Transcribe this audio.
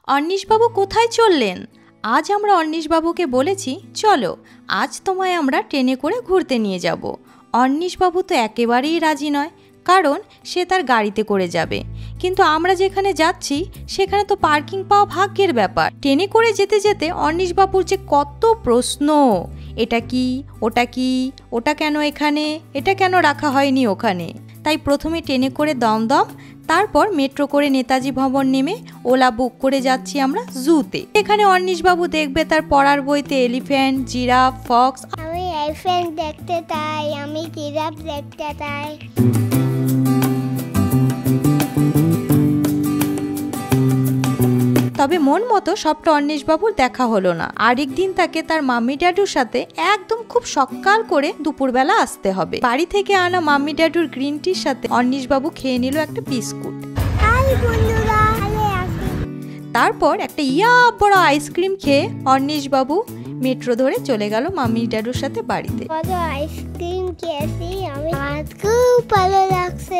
অন্নিশবাবু কোথায় চললেন? আজ আমরা অন্নিশবাবুকে বলেছি চলো আজ তোমায় আমরা ট্রেনে করে ঘুরতে নিয়ে যাব। অন্নিশবাবু তো একেবারেই রাজি নয়, কারণ সে তার গাড়িতে করে যাবে। কিন্তু আমরা যেখানে যাচ্ছি সেখানে তো পার্কিং পাওয়া ভাগ্যের ব্যাপার। ট্রেনে করে যেতে যেতে অন্নিশবাবুর যে কত প্রশ্ন, এটা কি, ওটা কি, ওটা কেন এখানে, এটা কেন রাখা হয়নি ওখানে। তাই প্রথমে ট্রেনে করে দমদম, তারপর মেট্রো করে নেতাজি ভবন নেমে ওলা বুক করে যাচ্ছি আমরা জুতে। এখানে অন্নিশবাবু দেখবে তার পড়ার বইতে এলিফ্যান্ট, জিরাফ, ফক্স। আমি এলিফ্যান্ট দেখতে চাই, আমি জিরাফ দেখতে চাই। তবে মন মতো সবটা অন্নিশবাবুর দেখা হলো না। আরেকদিন তাকে তার মাম্মি ড্যাডুর সাথে একদম খুব সকাল করে দুপুরবেলা আসতে হবে। বাড়ি থেকে আনা মাম্মি ড্যাডুর গ্রিন টির সাথে অন্নিশবাবু খেয়ে নিল একটা বিস্কুট। তারপর একটা বড় আইসক্রিম খেয়ে অন্নিশবাবু মেট্রো ধরে চলে গেল মাম্মি ড্যাডুর সাথে বাড়িতে। আইসক্রিম খেয়েছি, আমি খুব ভালো লাগছে।